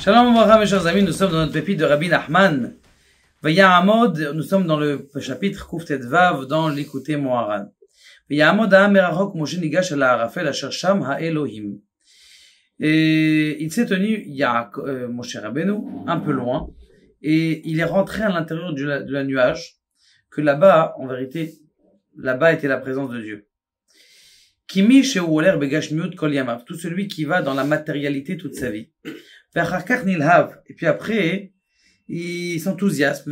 Shalom Abraham, mes chers amis, nous sommes dans notre pépite de Rabbi Nachman. Vaya'amod, nous sommes dans le chapitre Kuftet Vav, dans l'Écouté Moharan. Vaya'amod ha'am merachok Moshe nigash el ha'arafel asher sham ha'Elohim. Et il s'est tenu, Moshe Rabbeinu, un peu loin, et il est rentré à l'intérieur de la nuage, que là-bas, en vérité, là-bas était la présence de Dieu. Kimi she'uoler begashmiut kol yamav, tout celui qui va dans la matérialité toute sa vie. Et puis après, il s'enthousiasme.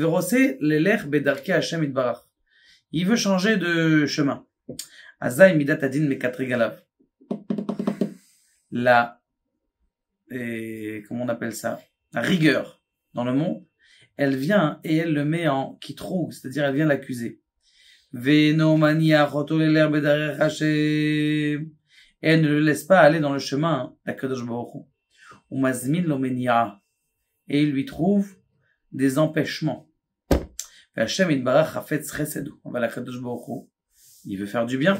Il veut changer de chemin. Comment on appelle ça? La rigueur dans le monde, elle vient et elle le met en kitrou, c'est-à-dire elle vient l'accuser. Et elle ne le laisse pas aller dans le chemin d'Akadosh Baruch Hu. Et il lui trouve des empêchements. Il veut faire du bien.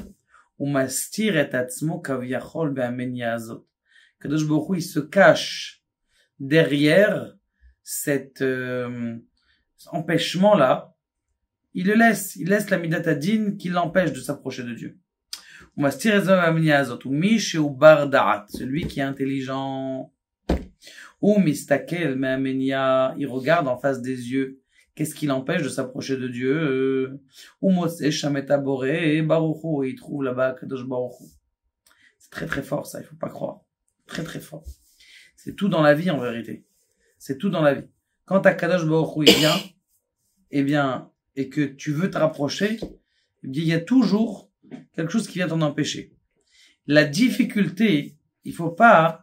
Kadosh Baruch Hu, il se cache derrière cet empêchement-là. Il laisse la midat hadin qui l'empêche de s'approcher de Dieu. Celui qui est intelligent. Ou mistakel me'amenia, il regarde en face des yeux. Qu'est-ce qui l'empêche de s'approcher de Dieu? Ou mosé shameta boré baruchu, et il trouve là-bas Kadosh Baruch Hu. C'est très très fort ça, il faut pas croire. Très très fort. C'est tout dans la vie en vérité. C'est tout dans la vie. Quand ta Kadosh Baruch Hu il vient, et que tu veux te rapprocher, il y a toujours quelque chose qui vient t'en empêcher. La difficulté, il faut pas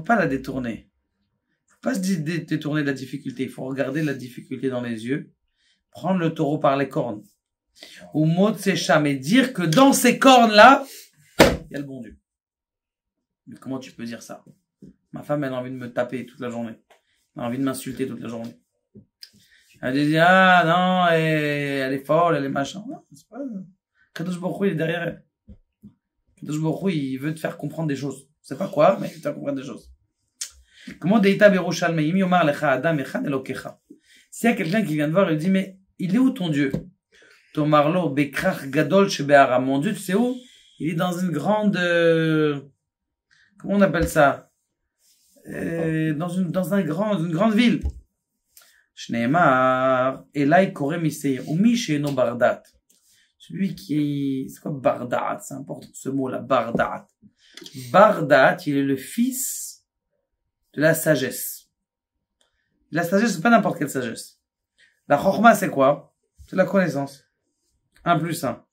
la détourner. Faut pas se détourner de la difficulté. Il faut regarder la difficulté dans les yeux. Prendre le taureau par les cornes. Ou mot sécham et dire que dans ces cornes-là, il y a le bon Dieu. Mais comment tu peux dire ça? Ma femme, elle a envie de me taper toute la journée. Elle a envie de m'insulter toute la journée. Elle dit, ah, non, elle est folle, elle est machin. Non, c'est pas, Kadosh Baruch Hu, il est derrière elle. Kadosh Baruch Hu, il veut te faire comprendre des choses. Je sais pas quoi, mais il veut te faire comprendre des choses. Comment Deita Berushalmeim Yomar Lecha Adam Echan Elokecha. S'il y a quelqu'un qui vient te voir et dit, mais il est où ton Dieu? Tomarlo Bekrach Gadol Shebe'ara. Mon Dieu, tu sais où? Il est dans une grande, comment on appelle ça? Dans une grande ville. Shneemar, Elai Kore Misei, Umi Sheeno Bardat. Celui qui, c'est quoi Bardat? C'est important ce mot-là, Bardat. Bardat, il est le fils de la sagesse. La sagesse, c'est pas n'importe quelle sagesse. La Chokhma, c'est quoi? C'est la connaissance. 1 plus 1.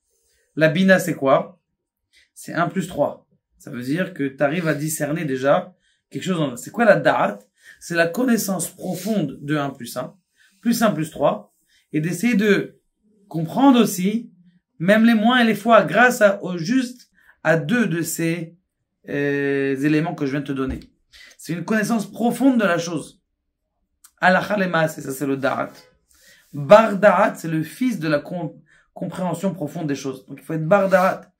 La Bina, c'est quoi? C'est 1 plus 3. Ça veut dire que tu arrives à discerner déjà quelque chose. C'est quoi la Da'at? C'est la connaissance profonde de 1 plus 1, plus 1 plus 3, et d'essayer de comprendre aussi, même les moins et les fois, grâce à 2 de ces éléments que je viens de te donner. C'est une connaissance profonde de la chose. Halacha lema, c'est ça, c'est le Da'at. Bar Da'at, c'est le fils de la compréhension profonde des choses. Donc il faut être Bar Da'at.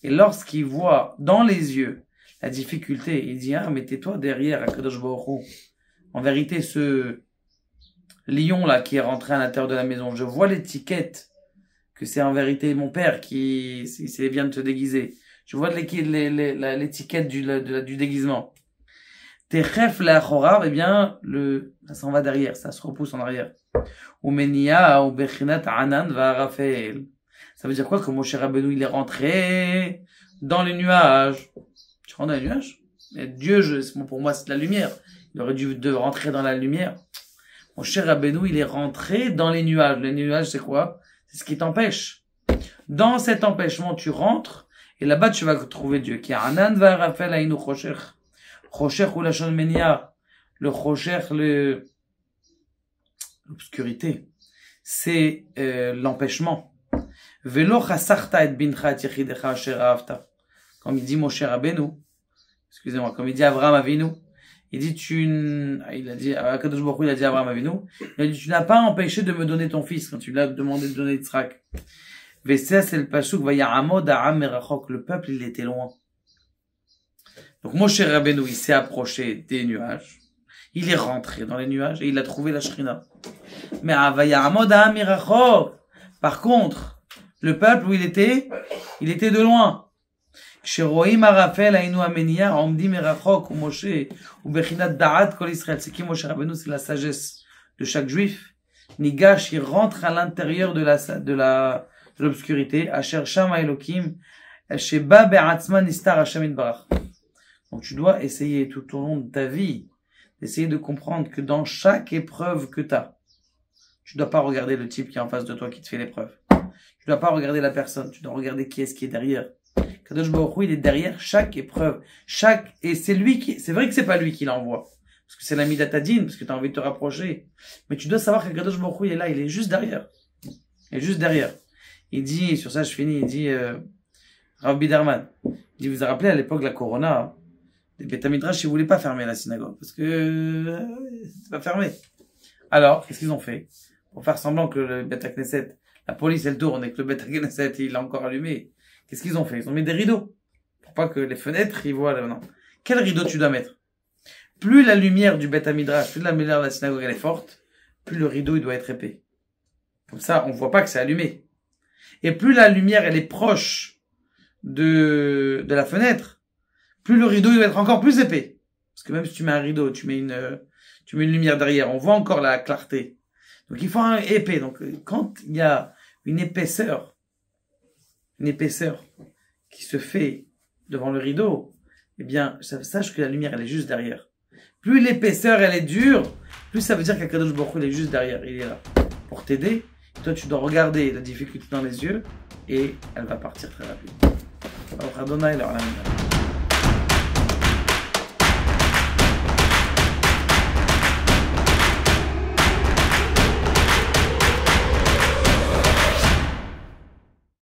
Et lorsqu'il voit dans les yeux la difficulté, il dit, ah, mais tais-toi derrière Akadosh Baruch Hu. En vérité, ce lion-là qui est rentré à l'intérieur de la maison, je vois l'étiquette que c'est en vérité mon père qui vient de te déguiser. Je vois l'étiquette du déguisement. Techef la chorav, eh bien, ça s'en va derrière, ça se repousse en arrière. Umenia ou bechinat anan va Raphaël. Ça veut dire quoi? Que Moshe Rabbeinu, il est rentré dans les nuages. Tu rentres dans les nuages? Mais Dieu, pour moi, c'est de la lumière. Il aurait dû rentrer dans la lumière. Moshe Rabbeinu, il est rentré dans les nuages. Les nuages, c'est quoi? C'est ce qui t'empêche. Dans cet empêchement, tu rentres, et là-bas, tu vas trouver Dieu. Qui anan va Raphaël aïnou chosher. Chosher ou la menia. Le chosher, l'obscurité. C'est l'empêchement. Velo chasarta et bincha et yechidecha asher ahavta. Comme il dit Moshe Rabbeinu, excusez-moi, comme il dit Abraham Avinu, il dit Akadosh Baruch Hu, il a dit à Abraham Avinu, il a dit, tu n'as pas empêché de me donner ton fils quand tu lui as demandé de donner Yitzhak. Vessa, c'est le pasuk, Vaya'amod ha'am merachok. Le peuple, il était loin. Donc Moshe Rabbeinu, il s'est approché des nuages. Il est rentré dans les nuages et il a trouvé la Shrina. Mais Avaya Amoda Mirachov. Par contre, le peuple où il était de loin. Sheroim Arafel Ainu Amenia Omdi Mirachok ou Moshe ou Bechinat Da'at Kol Israël. C'est qui Moshe Rabbeinu? C'est la sagesse de chaque juif. Nigash, il rentre à l'intérieur de l'obscurité. Asher Shama Elokim Sheba Be'atzma Nistar Hashem Itbarach. Donc tu dois essayer tout au long de ta vie d'essayer de comprendre que dans chaque épreuve que tu as, tu dois pas regarder le type qui est en face de toi qui te fait l'épreuve. Tu dois pas regarder la personne, tu dois regarder qui est-ce qui est derrière. Kadosh Baruch Hu, il est derrière chaque épreuve, et c'est vrai que c'est pas lui qui l'envoie, parce que c'est l'ami d'Atadine, parce que tu as envie de te rapprocher, mais tu dois savoir que Kadosh Baruch Hu, il est là, il est juste derrière. Il est juste derrière. Il dit, sur ça je finis, il dit, Rav Biderman, il dit, vous vous rappelez à l'époque de la Corona, les Beth Midrash, ils voulaient pas fermer la synagogue, parce que c'est pas fermé. Alors, qu'est-ce qu'ils ont fait? Pour faire semblant que le Beth Knesset, la police elle tourne et que le Beth Knesset il est encore allumé, qu'est-ce qu'ils ont fait? Ils ont mis des rideaux, pour pas que les fenêtres ils voient. Non. Quel rideau tu dois mettre? Plus la lumière du Beth Midrash, plus la lumière de la synagogue elle est forte, plus le rideau il doit être épais. Comme ça, on voit pas que c'est allumé. Et plus la lumière elle est proche de la fenêtre, plus le rideau il doit être encore plus épais. Parce que même si tu mets un rideau, tu mets une lumière derrière, on voit encore la clarté. Donc il faut un épais. Donc quand il y a une épaisseur qui se fait devant le rideau, eh bien, sache que la lumière elle est juste derrière. Plus l'épaisseur elle est dure, plus ça veut dire qu'Akadosh Baruch Hu il est juste derrière, il est là pour t'aider. Toi tu dois regarder la difficulté dans les yeux et elle va partir très rapidement.